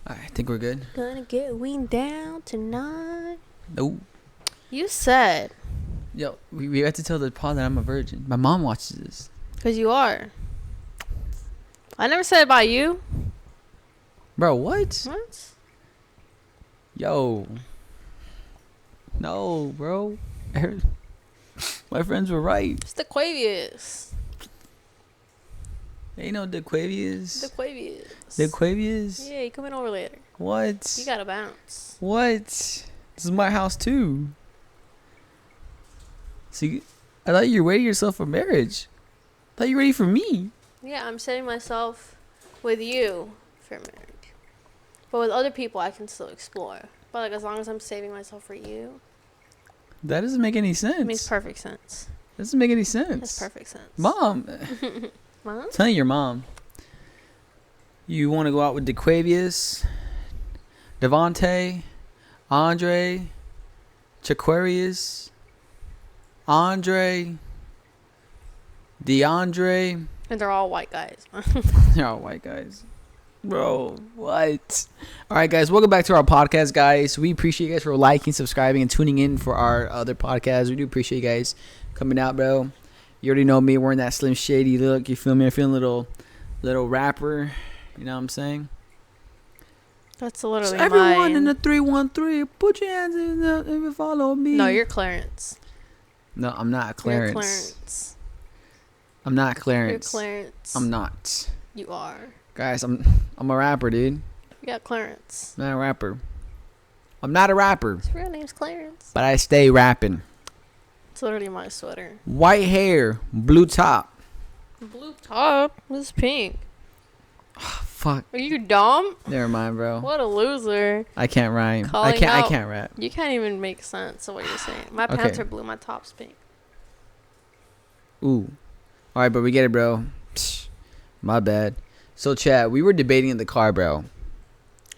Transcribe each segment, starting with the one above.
I think we're good. Gonna get weaned down tonight. Nope. You said. Yo, we have to tell the pod that I'm a virgin. My mom watches this. Because you are. I never said about you. Bro, what? What? Yo. No, bro. My friends were right. It's the Quavius. Ain't no DeQuavius. The Quavius. DeQuavius? Yeah, you coming over later. What? You gotta bounce. What? This is my house too. See, I thought you were ready yourself for marriage. I thought you were ready for me. Yeah, I'm setting myself with you for marriage. But with other people, I can still explore. But like as long as I'm saving myself for you, That doesn't make any sense. it makes perfect sense. Doesn't make any sense. That's perfect sense. Mom. Mom? Tell your mom. You want to go out with DeQuavius, Devontae, Andre, Chaquarius, Andre, DeAndre. And they're all white guys. They're all white guys. Bro, what? All right, guys, welcome back to our podcast, guys. We appreciate you guys for liking, subscribing, and tuning in for our other podcasts. We do appreciate you guys coming out, bro. You already know me wearing that Slim Shady look. You feel me? I'm feeling a little rapper. You know what I'm saying? That's literally So everyone mine. in the 313, put your hands in the if you follow me. No, you're Clarence. No, I'm not Clarence. You're Clarence. I'm not Clarence. You're Clarence. I'm not. You are. Guys, I'm a rapper, dude. You got Clarence. I'm not a rapper. I'm not a rapper, His real name's Clarence. but I stay rapping. It's literally my sweater. White hair, blue top. Blue top. This is pink. Fuck. Are you dumb? Never mind, bro. What a loser. I can't rhyme. I Calling can't. I out. can't rap. You can't even make sense of what you're saying. My pants Okay. are blue. My top's pink. Ooh. All right, but we get it, bro. Psh, my bad. So, Chad, we were debating in the car, bro.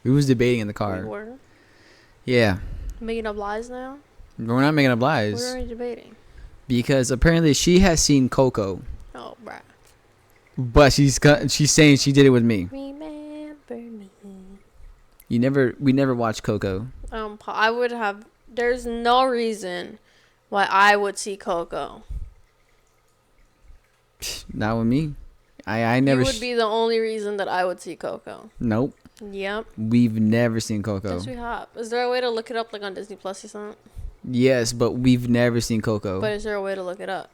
We was debating in the car. We were Yeah. making up lies now. We're not making up What lies. are we debating? Because apparently she has seen Coco. Oh, bruh. But she's saying she did it with me. Remember me. We never watched Coco. I would have. There's no reason why I would see Coco. Not with me. I never. You would be the only reason that I would see Coco. Nope. Yep. We've never seen Coco. Yes, we have. Is there a way to look it up, like on Disney Plus or something? Yes, but we've never seen Coco. But is there a way to look it up?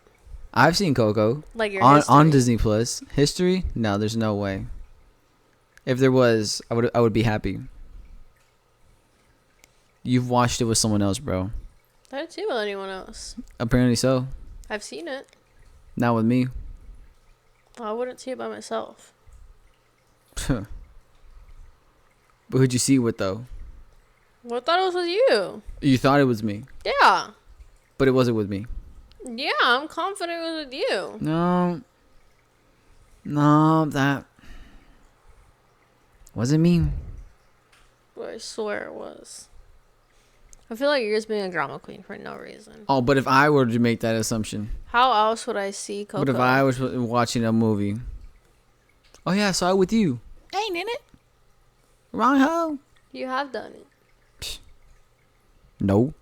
I've seen Coco Like your on history? Disney Plus. History? No, there's no way. If there was, I would be happy. You've watched it with someone else, bro. I didn't see it with anyone else. Apparently so. I've seen it. Not with me. I wouldn't see it by myself. But who'd you see it with though? Well, I thought it was with you. You thought it was me, Yeah. but it wasn't with me. Yeah, I'm confident it was with you. No, that wasn't me. But I swear it was. I feel like you're just being a drama queen for no reason. Oh, but if I were to make that assumption, How else would I see Coco? but if I was watching a movie, oh yeah, I saw it with you. Ain't in it. Wrong hoe. You have done it. No.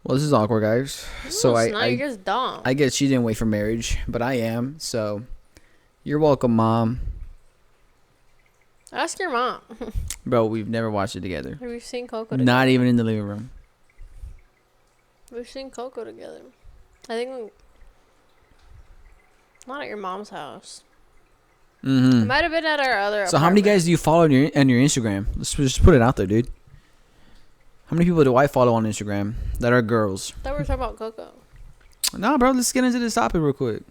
Well, this is awkward, guys. So No, it's not. You're just dumb. I guess she didn't wait for marriage, but I am. So, you're welcome, Mom. Ask your mom. Bro, we've never watched it together. Have you seen Coco together? Not even in the living room. We've seen Coco together. I think not at your mom's house. It Mm-hmm. might have been at our other So, how many apartment. guys do you follow on your Instagram? Let's just put it out there, dude. How many people do I follow on Instagram that are girls? I thought we were talking about Coco. Nah, bro, let's get into this topic real quick.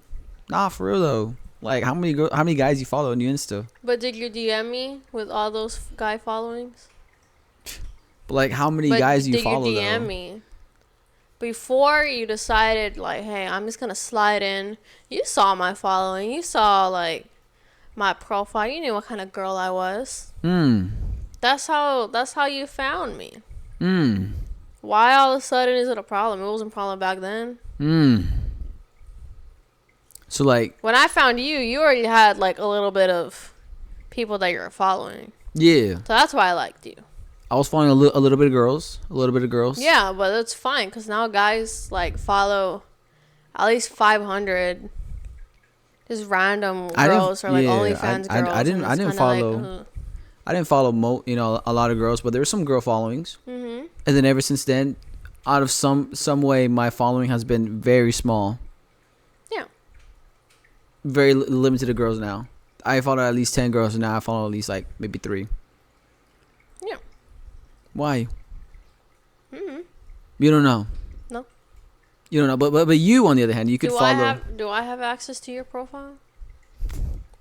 Nah, for real though. Like, how many guys you follow on your Insta? But did you DM me with all those guy followings? But like, how many But guys do you did follow you DM though? me before you decided, like, hey, I'm just gonna slide in? You saw my following. You saw like my profile. You knew what kind of girl I was. That's how you found me. Why all of a sudden is it a problem? It wasn't a problem back then. So like, When I found you, you already had like a little bit of people that you're following. Yeah. So that's why I liked you. I was following a little bit of girls. A little bit of girls. Yeah, but it's fine because now guys like follow at least 500 just random girls or like OnlyFans girls. I didn't follow. I didn't follow a lot of girls, but there were some girl followings. Mm-hmm. And then ever since then, out of some way, my following has been very small. Yeah. Very limited to girls now. I follow at least 10 girls, and now I follow at least like maybe 3. Yeah. Why? Mm-hmm. You don't know. No. You don't know, but you on the other hand, you could follow. Do I have access to your profile?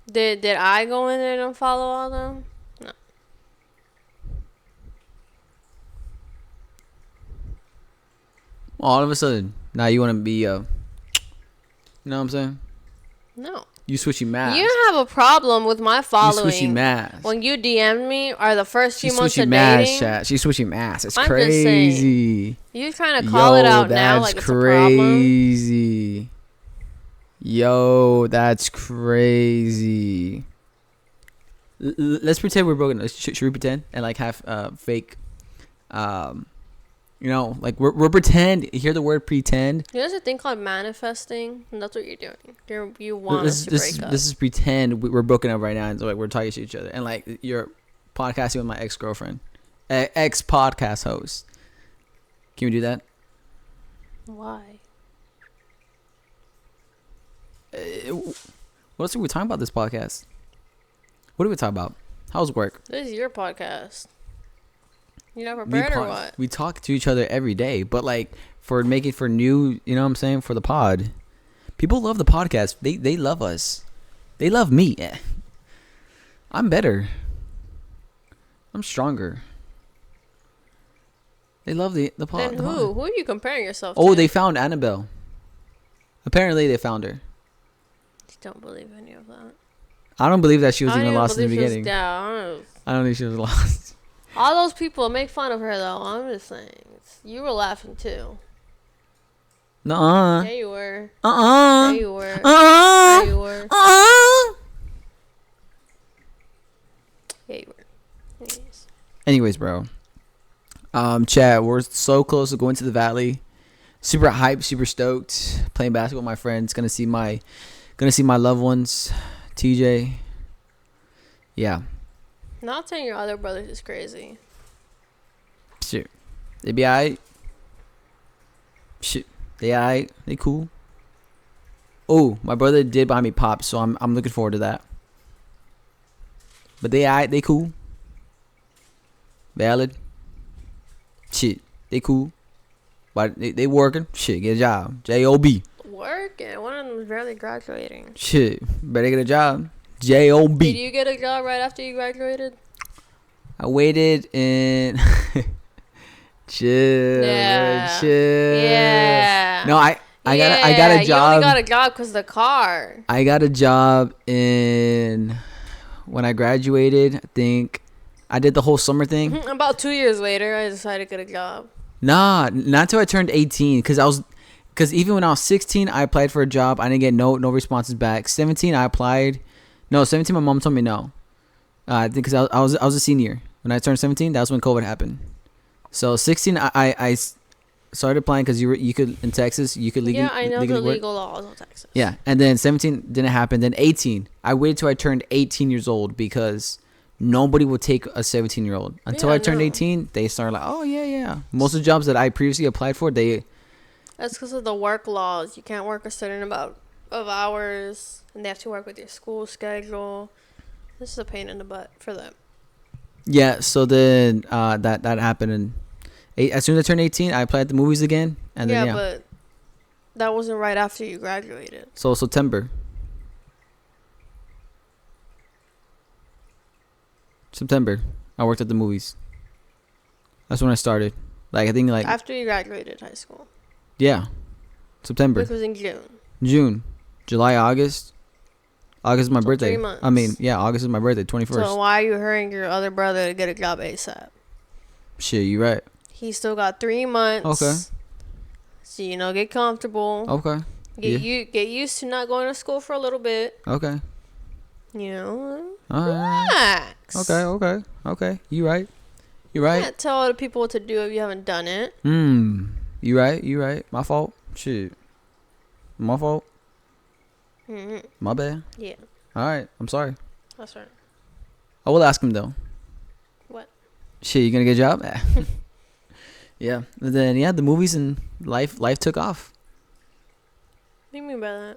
Did I go in there and follow all them? No. All of a sudden, now you want to be you know what I'm saying? No. You switchy mask. You don't have a problem with my following. You switchy mask. When you DM'd me or the first few months switchy of mask, dating. chat. She's switching mask. It's I'm crazy. You trying to call it out now like it's a problem? Crazy. Yo, that's crazy. Let's pretend we're broken. Should we pretend and like have fake like we're pretend. You hear the word pretend? There's a thing called manifesting, and that's what you're doing. You want us to break up. This is pretend we're broken up right now, and so like we're talking to each other, and like you're podcasting with my ex-girlfriend, ex-podcast host. Can we do that? Why? What else are we talking about this podcast? What are we talking about? How's work? This is your podcast. You not prepared or what? We talk to each other every day, but like for making for new, you know what I'm saying, for the pod. People love the podcast. They love us. They love me. I'm better. I'm stronger. They love the pod. Then who? Who are you comparing yourself to? to? They found Annabelle. Apparently they found her. I don't believe any of that. I don't believe that she was even lost in the beginning. I don't think she was lost. All those people make fun of her though. I'm just saying. You were laughing too. Nuh-uh. Yeah, you were. Uh-uh. Yeah, you were. Uh-uh. Yeah, you were. Uh-uh. Yeah, you were. Anyways, bro. Chad, we're so close to going to the Valley. Super hyped, super stoked. Playing basketball with my friends. Gonna see my loved ones. TJ. Yeah. Not saying your other brothers is crazy. Shit. They be alright. Shit. They alright. They cool. Oh, my brother did buy me pops, so I'm looking forward to that. But they alright. They cool. Valid. Shit. They cool. But they working. Shit. Get a job. J-O-B. Working? One of them is barely graduating. Shit. Better get a job. J-O-B. Did you get a job right after you graduated? I waited and chill. Yeah. Chill. Yeah. No, I got a job. You only got a job because the car. I got a job when I graduated. I think I did the whole summer thing. About 2 years later, I decided to get a job. Nah, not until I turned 18. Cause even when I was 16, I applied for a job. I didn't get no responses back. 17, I applied. No, 17, my mom told me no. I think because I was a senior when I turned 17. That's when COVID happened. So 16, I started applying because you could in Texas you could legally. Yeah, I know legally the work. legal laws of Texas. Yeah, and then 17 didn't happen. Then 18, I waited till I turned 18 years old because nobody would take a 17-year-old until I turned 18. They started like, oh yeah. Most of the jobs that I previously applied for, that's because of the work laws. You can't work a certain amount of hours, and they have to work with your school schedule. This is a pain in the butt for them. Yeah, so then that happened, and as soon as I turned 18, I applied at the movies again, and then yeah, but that wasn't right after you graduated. So September, I worked at the movies. That's when I started. Like I think like after you graduated high school. Yeah, September. Which was in June, July, August. August is my birthday. 3 months. I mean, yeah, August is my birthday, 21st. So why are you hurrying your other brother to get a job ASAP? Shit, you right. He still got 3 months. Okay. So get comfortable. Okay. Get used to not going to school for a little bit. Okay. You know. All right. Okay. You right. You You right. can't tell other people what to do if you haven't done it. You right. My fault. Shit. My fault. My bad. Yeah, All right. I'm sorry. that's right. I will ask him though. What? Shit, you gonna get a job? Yeah. And then the movies and life took off. What do you mean by that?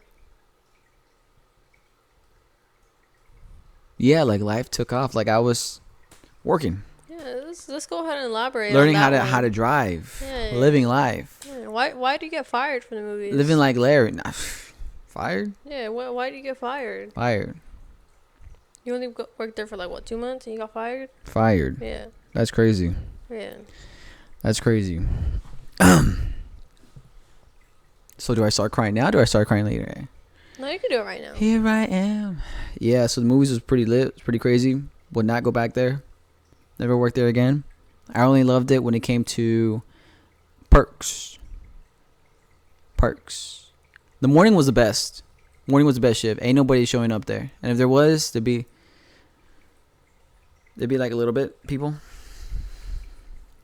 Yeah, like life took off. Like I was working, Yeah, let's go ahead and elaborate. learning on that how to one. drive, Yeah. living life, Yeah. Why do you get fired from the movies? living like Larry. Nah, fired, Yeah. Why do you get fired? fired, You only worked there for like what, 2 months, and you got fired? fired. Yeah. That's crazy. Yeah. That's crazy. So do I start crying now? Or do I start crying later? No, you can do it right now. Here I am. Yeah. So the movies was pretty lit. It's pretty crazy. Would not go back there. Never worked there again. I only loved it when it came to perks. Perks. The morning was the best. Morning was the best shift. Ain't nobody showing up there. And if there was, there'd be like a little bit people.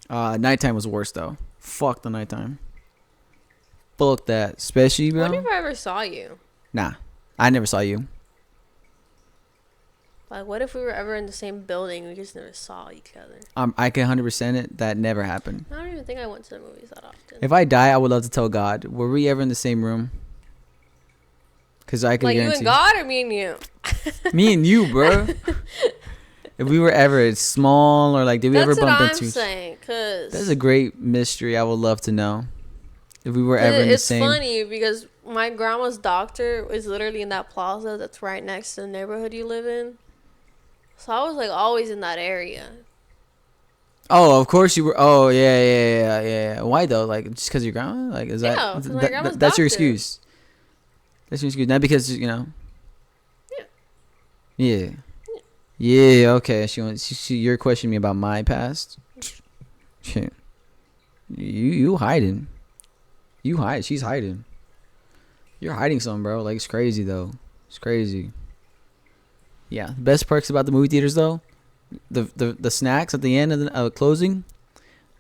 Nighttime was worse though. Fuck the nighttime. Fuck that. Especially, bro. What if I ever saw you? Nah. I never saw you. Like, what if we were ever in the same building? We just never saw each other. I can 100% it. That never happened. I don't even think I went to the movies that often. If I die, I would love to tell God. Were we ever in the same room? Because I can like guarantee. you and God, or me and you? Me and you, bro. If we were ever small, or like, did we That's ever bump what I'm into? saying. Cause That's a great mystery. I would love to know. If we were ever in the same. It's funny because my grandma's doctor is literally in that plaza that's right next to the neighborhood you live in. So I was like always in that area. Oh, of course you were. Oh, yeah. Why though? Like just because your grandma? Like is Yeah, that? 'cause my grandma's That's your doctor. excuse. That's your excuse. Not because Yeah. Yeah. Yeah. Okay. You're questioning me about my past. Shit. You hiding. You hide. She's hiding. You're hiding something, bro. Like it's crazy though. It's crazy. Yeah. The best perks about the movie theaters though, the snacks at the end of the closing,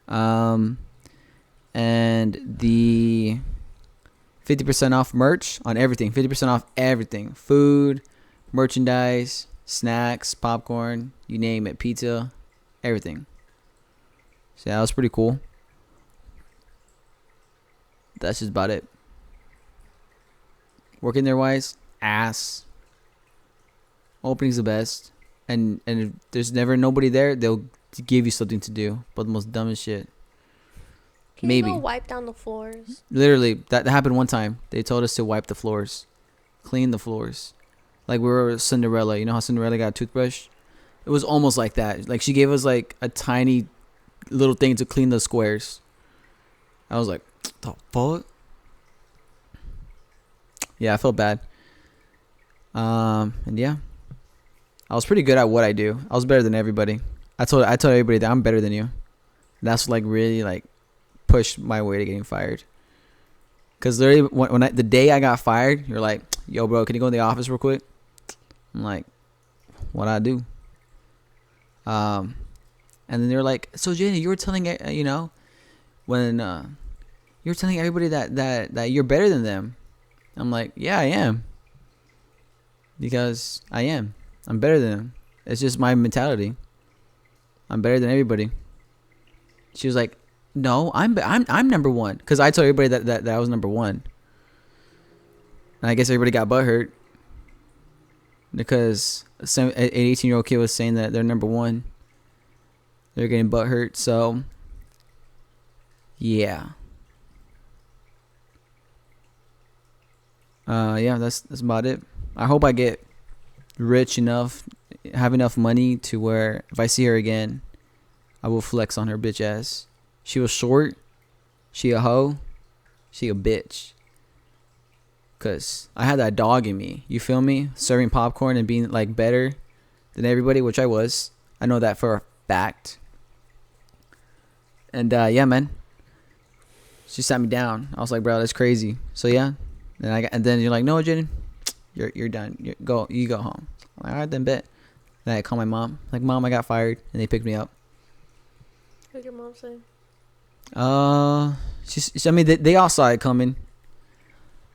and the 50% off merch on everything. 50% off everything. Food, merchandise, snacks, popcorn, you name it, pizza, everything. So yeah, that was pretty cool. That's just about it. Working there wise, ass. Opening's the best. And if there's never nobody there, they'll give you something to do. But the most dumbest shit. Can Maybe. you go wipe down the floors? Literally, that happened one time. They told us to wipe the floors. Clean the floors. Like we were Cinderella. You know how Cinderella got a toothbrush? It was almost like that. Like she gave us like a tiny little thing to clean the squares. I was like, the fuck? Yeah, I felt bad. And yeah. I was pretty good at what I do. I was better than everybody. I told everybody that I'm better than you. That's like really like pushed my way to getting fired. Cause literally the day I got fired, you're like, yo bro, can you go in the office real quick? I'm like, what I do? And then they're like, so Jenny, you were telling when you were telling everybody that you're better than them. I'm like, yeah, I am. Because I am. I'm better than them. It's just my mentality. I'm better than everybody. She was like, no, I'm number one. Because I told everybody that I was number one. And I guess everybody got butthurt. Because an 18-year-old kid was saying that they're number one. They're getting butthurt. So, yeah. Yeah, that's about it. I hope I get rich enough, have enough money to where if I see her again, I will flex on her bitch ass. She was short. She a hoe. She a bitch. Cause I had that dog in me. You feel me? Serving popcorn and being like better than everybody, which I was. I know that for a fact. And yeah, man. She sat me down. I was like, bro, that's crazy. So yeah. And then you're like, no, Jaden, you're done. You go home. I'm like, all right, then bet. Then I call my mom. Like, Mom, I got fired. And they picked me up. What did your mom say? I mean, they all saw it coming.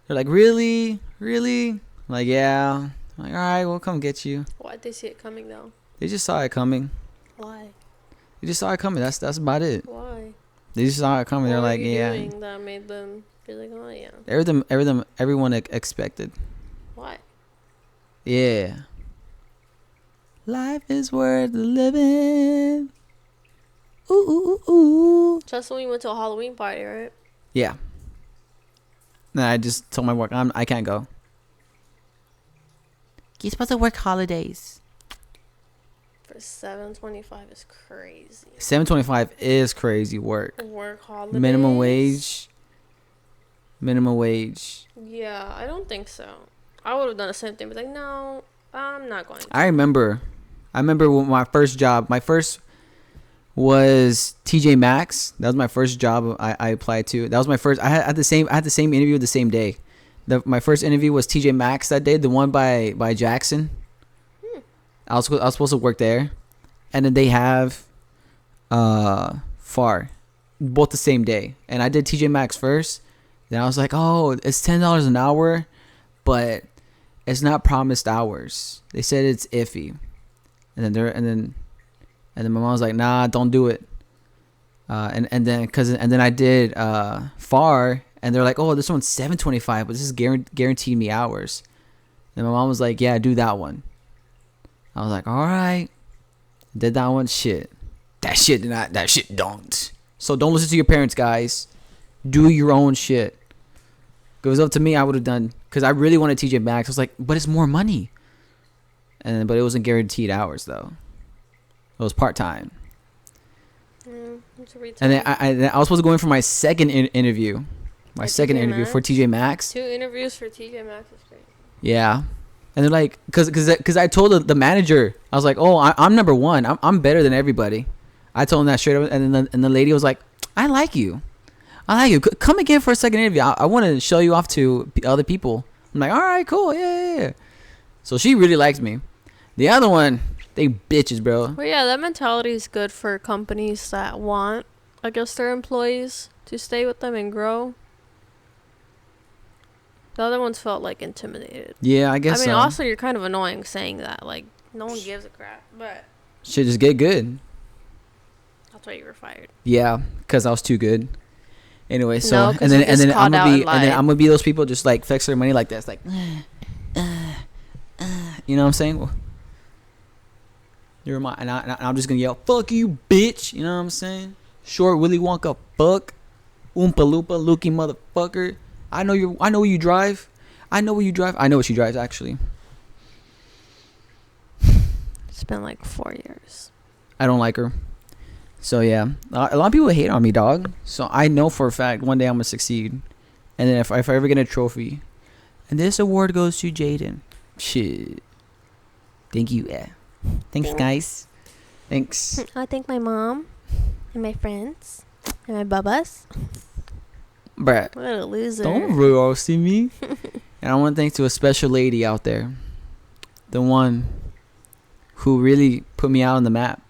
They're like, really? Really? I'm like, yeah. I'm like, all right, we'll come get you. Why'd they see it coming, though? They just saw it coming. Why? They just saw it coming. That's about it. Why? They just saw it coming. They're like, yeah. What were you doing that made them be like, oh, yeah? Everyone expected. Why? Yeah. Life is worth living. Ooh, ooh, ooh, ooh. Just when we went to a Halloween party, right? Yeah. And I just told my work, I can't go. You're supposed to work holidays. For $7.25 is crazy. $7.25 is crazy work. Work holidays. Minimum wage. Yeah, I don't think so. I would have done the same thing, but like, no, I'm not going to. I remember when my first job. My first was TJ Maxx. That was my first job I applied to. That was my first. I had the same interview the same day. My first interview was TJ Maxx that day, the one by Jackson. I was supposed to work there, and then they have FAR, both the same day. And I did TJ Maxx first. Then I was like, oh, it's $10 an hour, but it's not promised hours. They said it's iffy. And then my mom was like, nah, don't do it. And then I did FAR, and they're like, oh, this one's $7.25, but this is guaranteed me hours. And my mom was like, yeah, do that one. I was like, all right. Did that one. Shit. That shit don't. So don't listen to your parents, guys. Do your own shit. If it was up to me, I would have done, because I really wanted TJ Maxx. I was like, but it's more money. But it wasn't guaranteed hours though. It was part-time. And then I was supposed to go in for my second interview. My second interview for TJ Maxx. 2 interviews for TJ Maxx is great. Yeah. And they're like, because I told the manager, I was like, oh, I'm number one. I'm better than everybody. I told him that straight up. And the lady was like, I like you. Come again for a second interview. I want to show you off to other people. I'm like, all right, cool. Yeah. So she really likes me. The other one, they bitches, bro. Well, yeah, that mentality is good for companies that want, I guess, their employees to stay with them and grow. The other ones felt like intimidated. Yeah, I guess. I mean, also you're kind of annoying saying that. Like, no one gives a crap. But should just get good. That's why you were fired. Yeah, because I was too good. Anyway, so no, and then I'm gonna be those people just like flex their money like that. It's like, you know what I'm saying? You're my, and I'm just gonna yell, "Fuck you, bitch!" You know what I'm saying? Short Willy Wonka, fuck, Oompa Loompa, Lukey motherfucker. I know where you drive. I know what she drives actually. It's been like 4 years. I don't like her. So yeah, a lot of people hate on me, dog. So I know for a fact one day I'm gonna succeed, and then if I ever get a trophy, and this award goes to Jaden. Shit. Thank you. Yeah. Thanks, guys. Thanks. I thank my mom and my friends and my bubbas. Bruh. What a loser. Don't roast me. And I want to thank to a special lady out there, the one who really put me out on the map.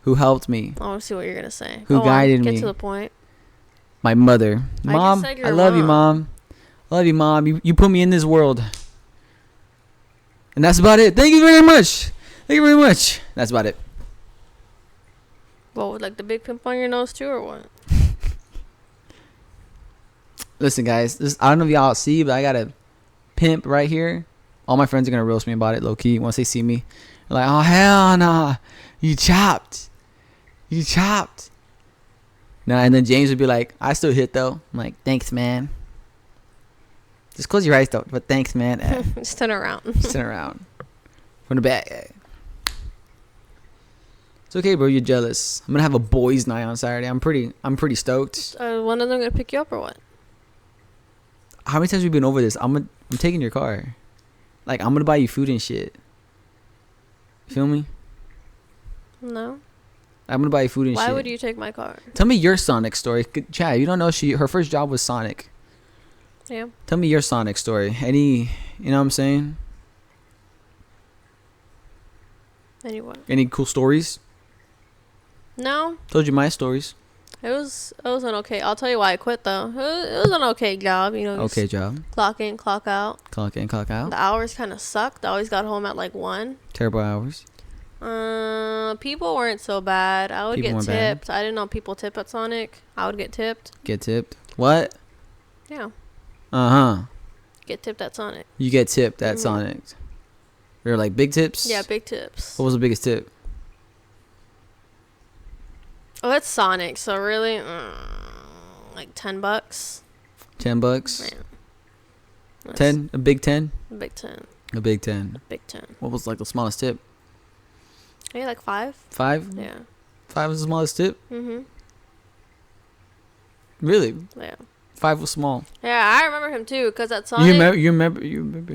Who helped me? I want to see what you're going to say. Who guided me. Get to the point. My mother. Mom, I love you, Mom. I love you, Mom. You put me in this world. And that's about it. Thank you very much. That's about it. What, with like the big pimp on your nose too, or what? Listen, guys. I don't know if y'all see, but I got a pimp right here. All my friends are going to roast me about it, low key, once they see me. They're like, oh, hell nah. You chopped. Nah, and then James would be like, I still hit though. I'm like, thanks, man. Just close your eyes though. But thanks, man. Just turn around. From the back. It's okay, bro. You're jealous. I'm gonna have a boys' night on Saturday. I'm pretty stoked. One of them gonna pick you up or what? How many times have we been over this? I'm taking your car. Like, I'm gonna buy you food and shit. Feel me? No. I'm gonna buy you food and shit. Why would you take my car? Tell me your Sonic story. Chad, you don't know her first job was Sonic. Yeah. Tell me your Sonic story. You know what I'm saying? Anyway. Any cool stories? No. Told you my stories. It was an okay. I'll tell you why I quit though. It was an okay job, you know. Okay job. Clock in, clock out. Clock in, clock out. The hours kind of sucked. I always got home at like 1. Terrible hours. People weren't so bad. I would People get weren't bad. tipped. I didn't know people tip at Sonic. I would get tipped. Get tipped. What? Yeah. Uh-huh. Get tipped at Sonic. You get tipped at Mhm. Sonic. They're like big tips? Yeah, big tips. What was the biggest tip? Oh, that's Sonic. So really, like $10. $10? Man. That's 10? A big 10? Big 10. A big 10. Big 10. What was like the smallest tip? Maybe like 5. 5? Yeah. 5 was the smallest tip? Mhm. Really? Yeah. 5 was small. Yeah, I remember him too. Cause at Sonic. You remember?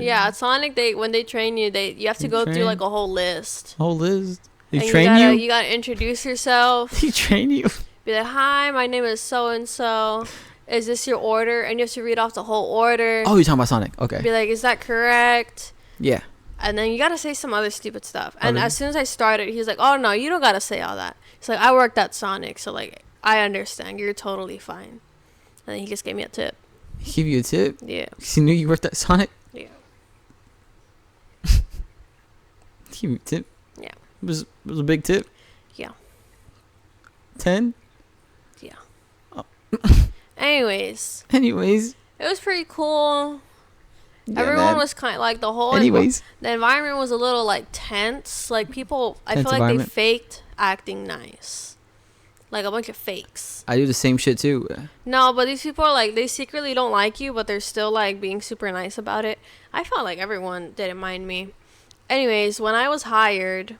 Yeah, at Sonic, when they train you, you have to go through like a whole list. Whole list. They And train you? You gotta introduce yourself. He train you? Be like, hi, my name is so and so. Is this your order? And you have to read off the whole order. Oh, you're talking about Sonic. Okay. Be like, is that correct? Yeah. And then you gotta say some other stupid stuff. And really? as soon as I started, he's like, oh no, you don't gotta say all that. He's like, I worked at Sonic, so like, I understand. You're totally fine. And then he just gave me a tip. He give you a tip? Yeah. 'Cause he knew you worked at Sonic? Yeah. He gave you a tip? Yeah. It was a big tip? Yeah. 10? Anyways, Anyways. it was pretty cool. Yeah, Everyone man. was kind of like the whole. Anyways. The environment was a little like tense. Like people, I Tense feel like they environment. faked acting nice. Like a bunch of fakes. I do the same shit too. No, but these people are like, they secretly don't like you, but they're still like being super nice about it. I felt like everyone didn't mind me. Anyways, when I was hired,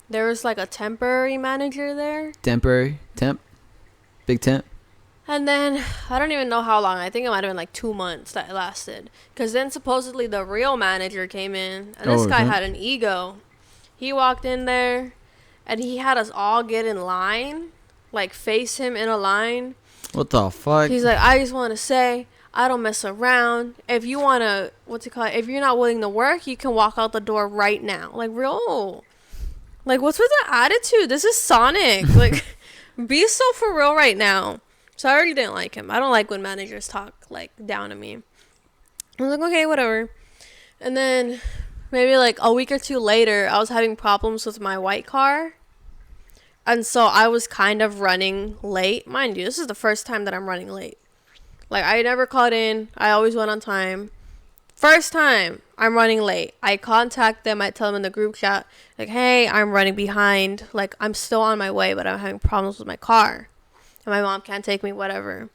there was like a temporary manager there. Temporary. Temp. Big temp. And then, I don't even know how long. I think it might have been like 2 months that it lasted. Because then supposedly the real manager came in. And this guy had an ego. He walked in there. And he had us all get in line. Like, face him in a line. What the fuck? He's like, I just want to say, I don't mess around. If you want to, if you're not willing to work, you can walk out the door right now. Like, real. Like, what's with the attitude? This is Sonic. Like, be so for real right now. So I already didn't like him. I don't like when managers talk, like, down to me. I was like, okay, whatever. And then maybe, like, a week or 2 later, I was having problems with my white car. And so I was kind of running late. Mind you, this is the first time that I'm running late. Like, I never called in. I always went on time. First time I'm running late. I contact them. I tell them in the group chat, like, hey, I'm running behind. Like, I'm still on my way, but I'm having problems with my car. And my mom can't take me, whatever.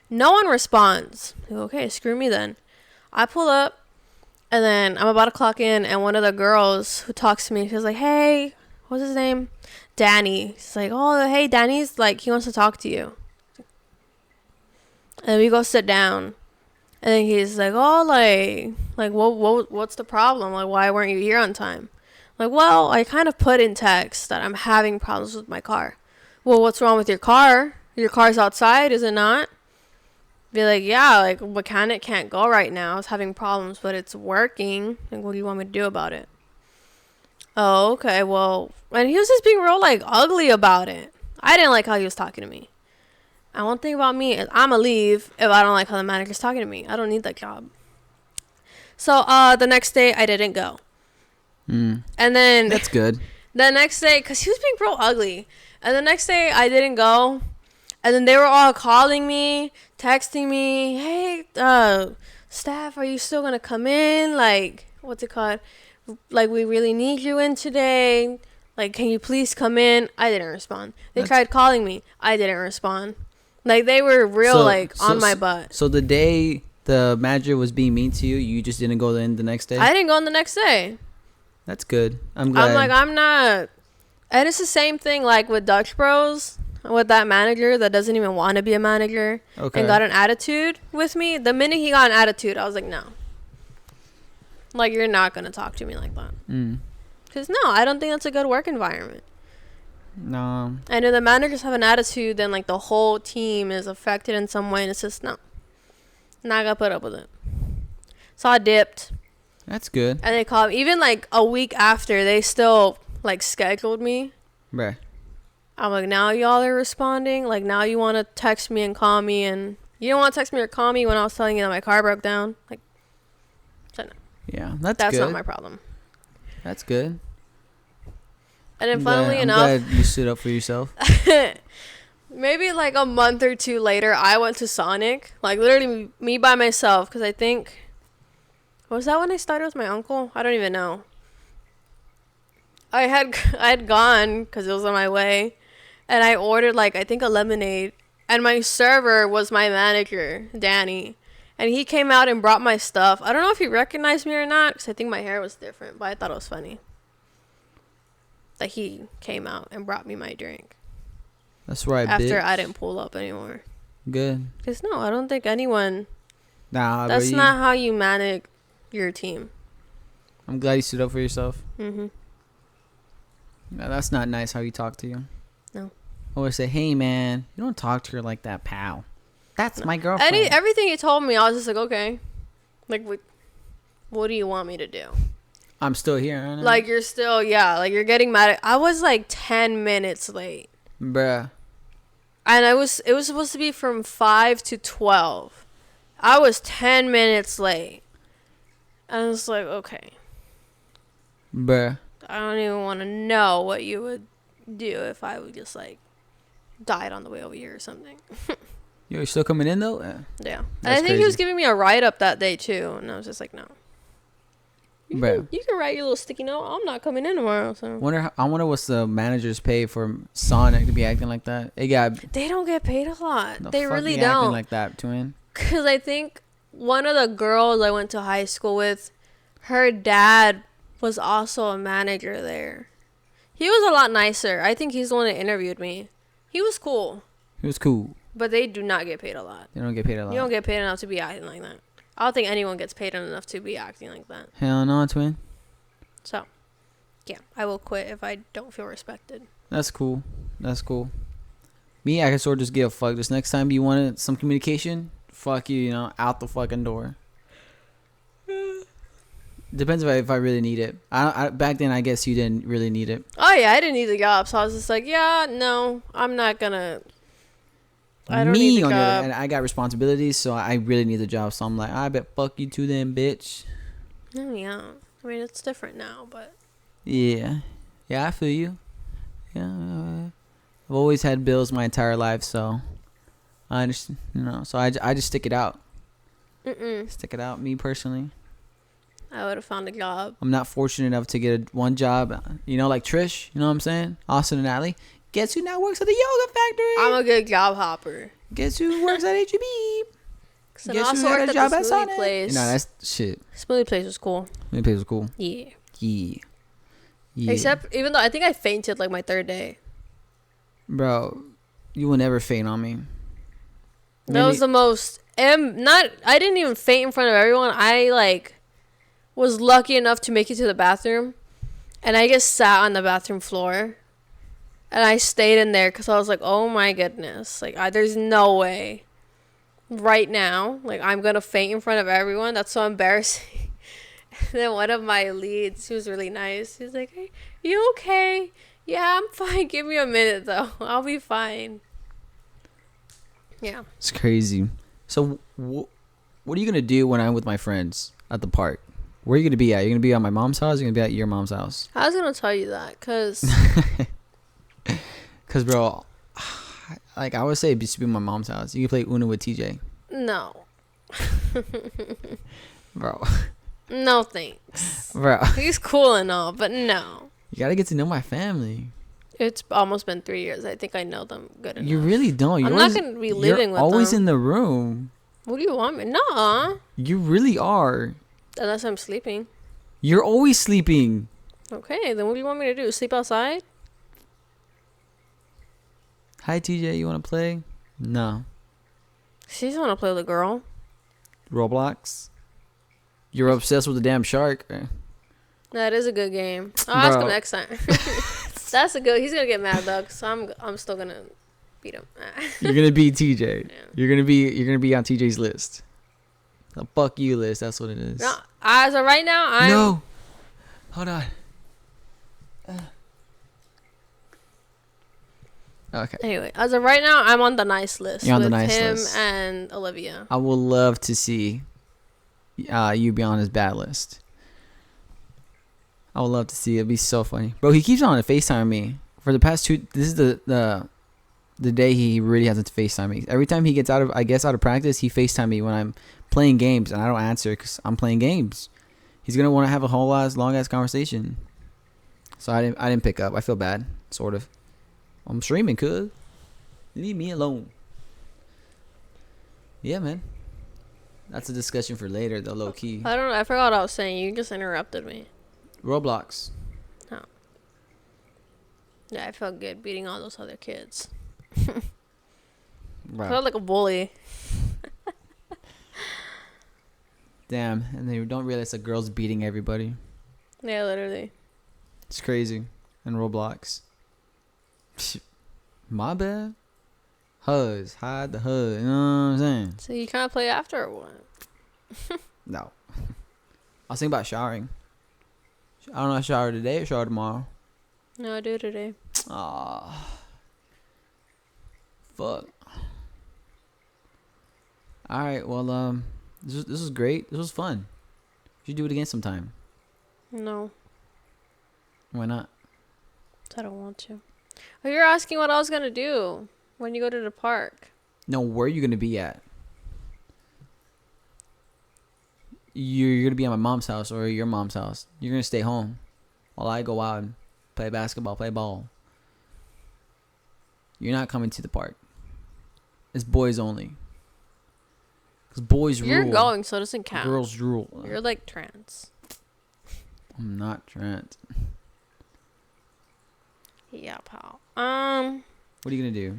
No one responds. Like, okay, screw me then. I pull up, and then I'm about to clock in, and one of the girls who talks to me, she's like, hey, what's his name? Danny. She's like, oh, hey, Danny's, like, he wants to talk to you. And we go sit down. And then he's like, oh, like what's the problem? Like, why weren't you here on time? Like, well, I kind of put in text that I'm having problems with my car. Well, what's wrong with your car? Your car's outside, is it not? Be like, yeah, like, mechanic can't go right now. It's having problems, but it's working. Like, what do you want me to do about it? Oh, okay, well, and he was just being real, like, ugly about it. I didn't like how he was talking to me. And one thing about me is I'm going to leave if I don't like how the manager's talking to me. I don't need that job. So, the next day, I didn't go. And then... That's good. The next day, because he was being real ugly. And the next day, I didn't go. And then they were all calling me, texting me, hey, staff, are you still going to come in? Like, what's it called? Like, we really need you in today. Like, can you please come in? I didn't respond. They tried calling me. I didn't respond. Like, they were real, on my butt. So the day the manager was being mean to you, you just didn't go in the next day? I didn't go in the next day. That's good. I'm glad. I'm like, I'm not. And it's the same thing, like, with Dutch Bros. With that manager that doesn't even want to be a manager. Okay. And got an attitude with me. The minute he got an attitude, I was like, no. Like, you're not going to talk to me like that. Because, no, I don't think that's a good work environment. No. And if the managers have an attitude, then, like, the whole team is affected in some way. And it's just, no. Not going to put up with it. So I dipped. That's good. And they called me. Even, like, a week after, they still like scheduled me. Bruh. I'm like, now y'all are responding. Like now you want to text me and call me, and you don't want to text me or call me when I was telling you that my car broke down. Like, so no. Yeah, that's That's good. not my problem. That's good. And then funnily I'm enough, glad you stood up for yourself. maybe like a month or two later, I went to Sonic. Like literally me by myself, because I think, was that when I started with my uncle? I don't even know. I had gone because it was on my way, and I ordered like I think a lemonade, and my server was my manager, Danny, and he came out and brought my stuff. I don't know if he recognized me or not, because I think my hair was different, but I thought it was funny that he came out and brought me my drink. That's right, After bitch. I didn't pull up anymore. Good. Because no, I don't think anyone. Nah, That's not how you manage your team. I'm glad you stood up for yourself. Mm-hmm. No, that's not nice how you talk to you. No. I always say, hey, man, you don't talk to her like that, pal. That's my girlfriend. Everything he told me, I was just like, okay. Like, what do you want me to do? I'm still here. Aren't I? Like, you're still, yeah, like, you're getting mad I was, like, 10 minutes late. Bruh. And it was supposed to be from 5 to 12. I was 10 minutes late. And I was like, okay. Bruh. I don't even want to know what you would do if I would just, like, died on the way over here or something. You're still coming in, though? Yeah. And That's I think crazy. he was giving me a write-up that day, too. And I was just like, no. Bruh. You can write your little sticky note. I'm not coming in tomorrow. So I wonder what's the managers pay for Sonic to be acting like that. They don't get paid a lot. They fuck really be acting don't. like that, twin. Because I think one of the girls I went to high school with, her dad was also a manager there. He was a lot nicer. I think he's the one that interviewed me. He was cool. It was cool. But they do not get paid a lot. They don't get paid a lot. You don't get paid enough to be acting like that. I don't think anyone gets paid enough to be acting like that. Hell no, twin. So, yeah, I will quit if I don't feel respected. That's cool. That's cool. Me, I can sort of just give a fuck. Just next time you wanted some communication, fuck you, out the fucking door. Depends if I really need it. I back then, I guess you didn't really need it. Oh, yeah, I didn't need the job. So I was just like, yeah, no, I'm not going to. I don't need the on the job. other hand, I got responsibilities, so I really need the job. So I'm like, I bet fuck you too then, bitch. Oh, yeah. I mean, it's different now, but. Yeah. Yeah, I feel you. Yeah. I've always had bills my entire life, so I understand. So I just stick it out. Stick it out, me personally. I would have found a job. I'm not fortunate enough to get one job, like Trish, you know what I'm saying? Austin and Allie. Guess who now works at the yoga factory? I'm a good job hopper. Guess who works at HEB? So I Guess also who had worked a at job the at smoothie Sonic? place. No, that's shit. Smoothie place was cool. Smoothie place was cool. Yeah. Yeah. Except, even though I think I fainted like my third day. Bro, you will never faint on me. That was the most. I didn't even faint in front of everyone. I was lucky enough to make it to the bathroom, and I just sat on the bathroom floor, and I stayed in there because I was like, oh my goodness, there's no way, right now, I'm gonna faint in front of everyone. That's so embarrassing. And then one of my leads, he was really nice. He was like, hey, you okay? Yeah, I'm fine. Give me a minute though. I'll be fine. Yeah. It's crazy. So, what are you gonna do when I'm with my friends at the park? Where are you gonna be at? You're gonna be at my mom's house. Or you're gonna be at your mom's house. I was gonna tell you that, cause Bro, I would say just be at my mom's house. You can play Uno with TJ. no, Bro. no thanks. Bro. He's cool and all, but no. You gotta get to know my family. It's almost been 3 years. I think I know them good enough. You really don't. I'm not gonna be living with them. You're always in the room. What do you want me? No. You really are. Unless I'm sleeping. You're always sleeping. Okay, then what do you want me to do? Sleep outside? Hi, TJ. You want to play? No. She just want to play with a girl. Roblox? You're obsessed with the damn shark. That is a good game. I'll ask him next time. That's a good. He's gonna get mad though, so I'm still gonna beat him. You're gonna beat TJ. Yeah. You're gonna be on TJ's list. The fuck you list. That's what it is. No, as of right now, I'm. No. Hold on. Okay. Anyway, as of right now, I'm on the nice list. You're on the with nice him list. and Olivia. I would love to see you be on his bad list. I would love to see it. It'd be so funny. Bro, he keeps on to FaceTime me. For the past 2... This is the day he really hasn't FaceTime me. Every time he gets out of practice, he FaceTime me when I'm playing games, and I don't answer because I'm playing games. He's going to want to have a whole long-ass conversation. So I didn't pick up. I feel bad, sort of. I'm streaming, cuz. Leave me alone. Yeah, man. That's a discussion for later, though, low key. I don't know. I forgot what I was saying. You just interrupted me. Roblox. Oh. Yeah, I felt good beating all those other kids. I felt like a bully. Damn, and they don't realize that girls beating everybody. Yeah, literally. It's crazy. In Roblox. My bad. Huz. Hide the HUD. You know what I'm saying? So you can't play after or what? No. I was thinking about showering. I don't know if I shower today or shower tomorrow. No, I do today. Aw. Fuck. Alright, well, this was great. This was fun. We should do it again sometime. No, Why not? I don't want to. Oh, you're asking what I was gonna do when you go to the park. No, where are you gonna be at? You're gonna be at my mom's house or your mom's house. You're gonna stay home while I go out and play basketball, play ball. You're not coming to the park. It's boys only. Cause boys rule. You're going, so it doesn't count. Girls rule. You're like trans. I'm not trans. Yeah, pal. What are you gonna do?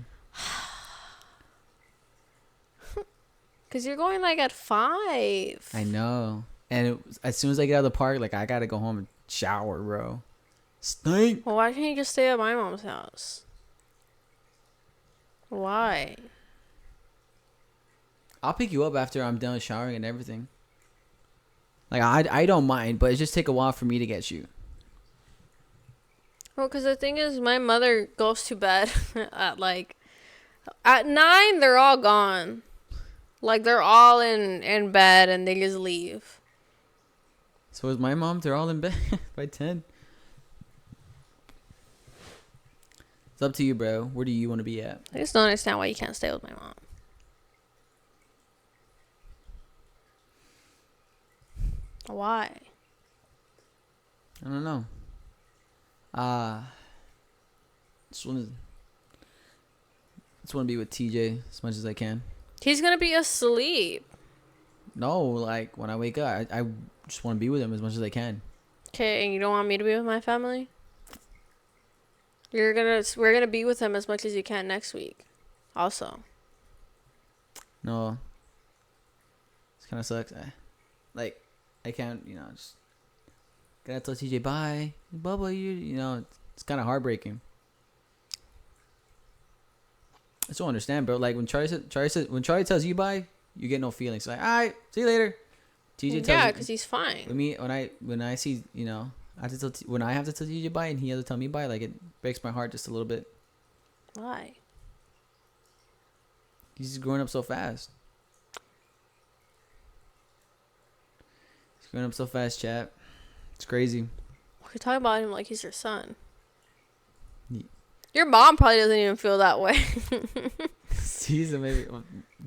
Cause you're going like at 5. I know. And as soon as I get out of the park, like I gotta go home and shower, bro. Stink. Well, why can't you just stay at my mom's house? Why? I'll pick you up after I'm done showering and everything. Like I don't mind, but it just take a while for me to get you. Well, because the thing is, my mother goes to bed at 9. They're all gone. Like they're all in bed and they just leave. So is my mom. They're all in bed by 10. It's up to you, bro. Where do you want to be at? I just don't understand why you can't stay with my mom. Why? I don't know. Just want to be with TJ as much as I can. He's gonna be asleep. No, like when I wake up, I just want to be with him as much as I can. Okay, and you don't want me to be with my family? We're gonna be with him as much as you can next week. Also. No. This kind of sucks. I can't, just gotta tell TJ bye, Bubba. It's kind of heartbreaking. I still understand, bro. Like when when Charlie tells you bye, you get no feelings. Like, all right, see you later. TJ tells Yeah, because he's fine. when I see, I have to when I have to tell TJ bye and he has to tell me bye, like it breaks my heart just a little bit. Why? He's just growing up so fast. He's growing up so fast, chat. It's crazy. You're talking about him like he's your son. Yeah. Your mom probably doesn't even feel that way. Maybe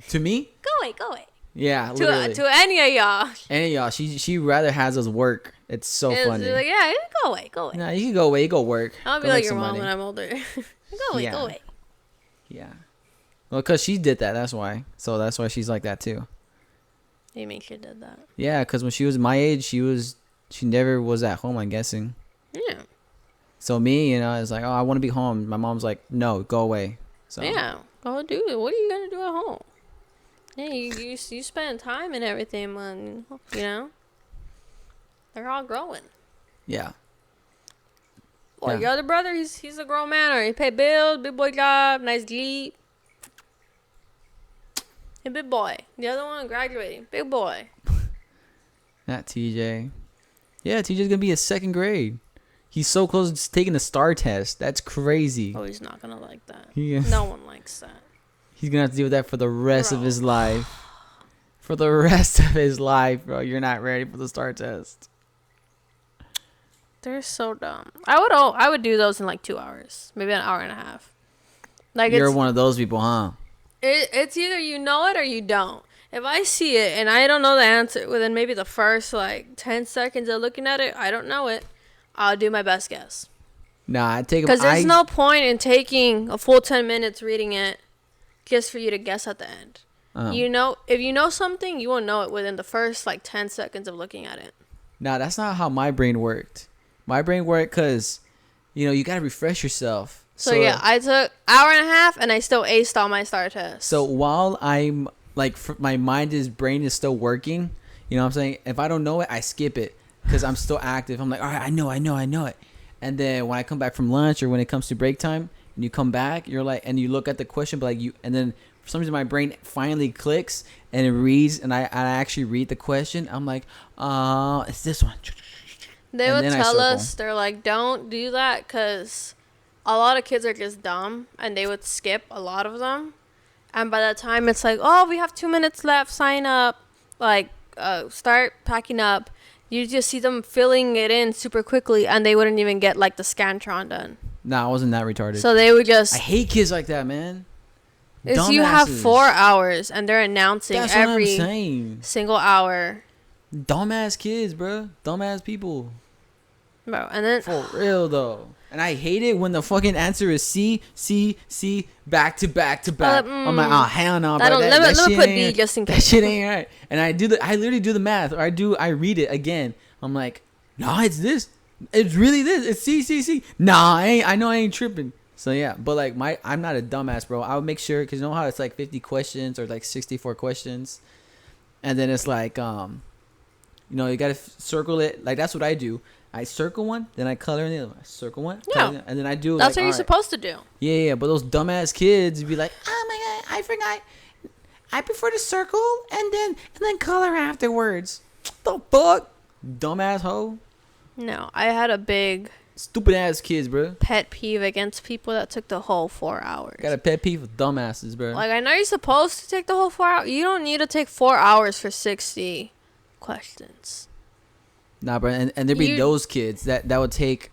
to me. Go away. Yeah, literally. To any of y'all. Any of y'all, she rather has us work. It's so funny. Like, yeah, go away. Nah, you can go away. You go work. I'll Go be like make your some mom money. when I'm older. Go away. Yeah. Well, because she did that. That's why. So that's why she's like that too. You mean she did that? Yeah, because when she was my age, she never was at home, I'm guessing. Yeah. So me, it's like, oh, I want to be home. My mom's like, no, go away. So Yeah. Go do it. What are you gonna do at home? Yeah, you spend time and everything, man. They're all growing. Yeah. Well, Yeah. your other brother, he's a grown man, or he pay bills, big boy job, nice sleep. A big boy. The other one graduating, big boy. Not TJ. Yeah, TJ's gonna be in second grade. He's so close to taking the STAR test. That's crazy. Oh, he's not gonna like that. Yeah. No one likes that. He's gonna have to deal with that for the rest of Bro. his life. For the rest of his life, bro. You're not ready for the STAR test. They're so dumb. I would do those in like 2 hours, maybe an hour and a half. Like You're one of those people, huh? it's either you know it or you don't. If I see it and I don't know the answer within maybe the first like 10 seconds of looking at it, I don't know it. I'll do my best guess. Nah, I take Because there's no point in taking a full 10 minutes reading it just for you to guess at the end. You know, if you know something, you will know it within the first like 10 seconds of looking at it. Nah, that's not how my brain worked. My brain worked because, you got to refresh yourself. So yeah, I took hour and a half and I still aced all my STAR tests. So while I'm like, my brain is still working, you know what I'm saying? If I don't know it, I skip it because I'm still active. I'm like, all right, I know it. And then when I come back from lunch or when it comes to break time and you come back, you're like, and you look at the question, but and then for some reason my brain finally clicks and it reads and I actually read the question. I'm like, it's this one. They would tell us, they're like, don't do that because a lot of kids are just dumb and they would skip a lot of them. And by the time it's like, oh, we have 2 minutes left, sign up, like, start packing up, you just see them filling it in super quickly and they wouldn't even get like the Scantron done. Nah, I wasn't that retarded. So they would just... I hate kids like that, man. Is you have 4 hours and they're announcing every single hour. Dumbass kids, bro. Dumbass people. Bro, and then... For real, though. And I hate it when the fucking answer is C, back to back. I'm like, oh, hell no, bro. Let me put B just in case. That shit ain't right. And I literally do the math. Or I read it again. I'm like, no, it's this. It's really this. It's C. Nah, I know I ain't tripping. So yeah, but like I'm not a dumbass, bro. I would make sure, because you know how it's like 50 questions or like 64 questions. And then it's like, you got to circle it. Like, that's what I do. I circle one, then I color in the other one. I circle one, and then I do. That's what you're supposed to do. Yeah. But those dumbass kids would be like, "Oh my god, I forgot. I prefer to circle and then color afterwards." The fuck, dumbass hoe. No, I had a big stupid ass kids, bro. Pet peeve against people that took the whole 4 hours. Got a pet peeve with dumbasses, bro. Like, I know you're supposed to take the whole 4 hours. You don't need to take 4 hours for 60 questions. Nah, bro, and there'd be those kids that would take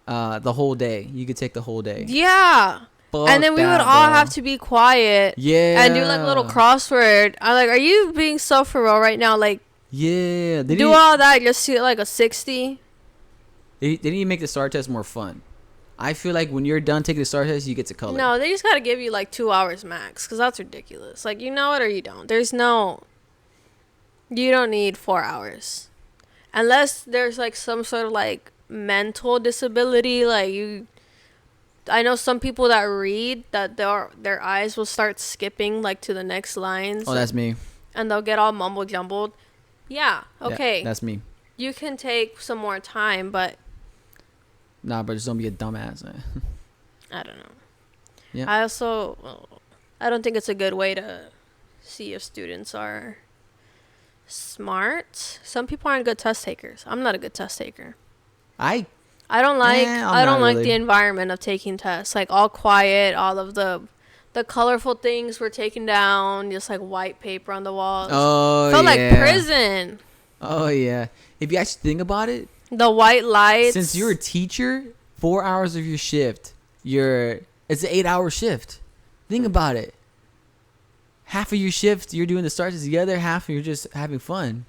the whole day. You could take the whole day. Yeah. Fuck and then we would all have to be quiet. Yeah. And do like a little crossword. I'm like, are you being so for real right now? Like, yeah. Do all that just to get like a 60? They didn't even make the STAR test more fun. I feel like when you're done taking the STAR test, you get to color. No, they just got to give you like 2 hours max because that's ridiculous. Like, you know it or you don't. You don't need 4 hours. Unless there's like some sort of like mental disability, I know some people that read that their eyes will start skipping like to the next lines. Oh, that's me. And they'll get all mumble jumbled. Yeah, okay. Yeah, that's me. You can take some more time, but nah, but just don't be a dumbass. I don't know. Yeah. I don't think it's a good way to see if students are smart. Some people aren't good test takers. I'm not a good test taker. I don't like the environment of taking tests. Like, all quiet, all of the colorful things were taken down, just like white paper on the walls. Oh, felt like prison. Oh yeah. If you actually think about it, the white lights. Since you're a teacher, 4 hours of your shift, it's an 8-hour shift. Think about it. Half of your shift you're doing the STAR test together, half you're just having fun.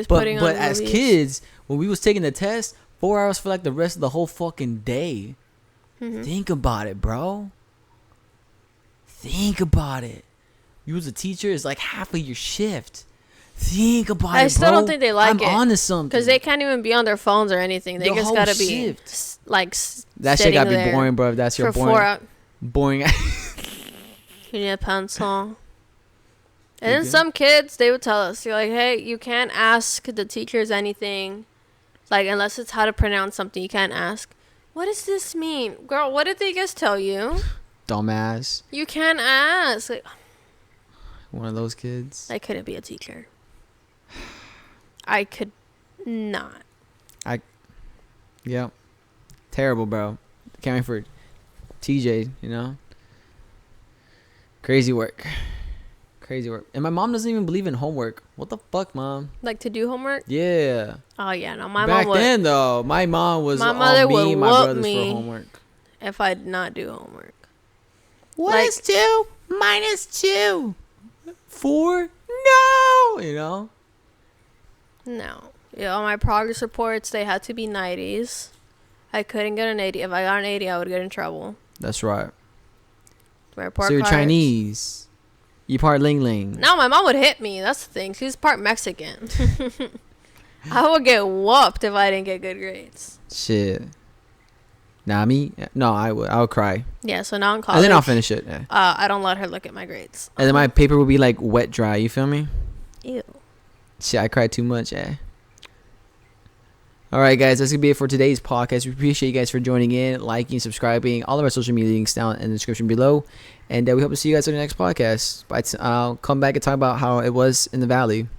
But as kids, when we was taking the test, 4 hours for like the rest of the whole fucking day. Mm-hmm. Think about it, bro. Think about it. You as a teacher, it's like half of your shift. Think about it, bro. I still don't think they like it. I'm onto something. Because they can't even be on their phones or anything. They just gotta be like that shit gotta be boring, bro. If that's your boring. You need a pencil. And then some kids, they would tell us, you're like, hey, you can't ask the teachers anything. Like, unless it's how to pronounce something, you can't ask. What does this mean? Girl, what did they just tell you? Dumbass. You can't ask. Like, one of those kids. I couldn't be a teacher. I could not. Yeah. Terrible, bro. Can't wait for TJ, you know? Crazy work. Crazy work. And my mom doesn't even believe in homework. What the fuck, mom? Like to do homework? Yeah. Oh yeah, no, my Back mom would. then, though, my mom was My on mother me would and my whoop brothers me. for homework. If I did not do homework. What Like- is 2 minus 2? 4? No! You know? No. Yeah, on my progress reports, they had to be 90s. I couldn't get an 80. If I got an 80, I would get in trouble. That's right. My report So you're cards- Chinese. You part Ling Ling. No, my mom would hit me. That's the thing. She's part Mexican. I would get whooped if I didn't get good grades. Shit. Nah, me? No, I would cry. Yeah, so now in college, And then I'll finish it. Yeah. I don't let her look at my grades. And then my paper would be like wet dry. You feel me? Ew. Shit, I cried too much. Yeah. All right, guys, that's gonna be it for today's podcast. We appreciate you guys for joining in, liking, subscribing. All of our social media links down in the description below, and we hope to see you guys on the next podcast. I'll come back and talk about how it was in the valley.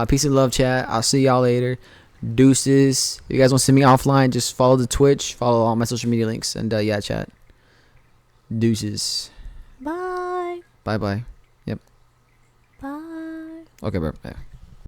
Peace and love, chat. I'll see y'all later. Deuces. If you guys want to send me offline, just follow the Twitch, follow all my social media links, and yeah, chat. Deuces. Bye. Bye bye. Bye. Okay, bro. Yeah.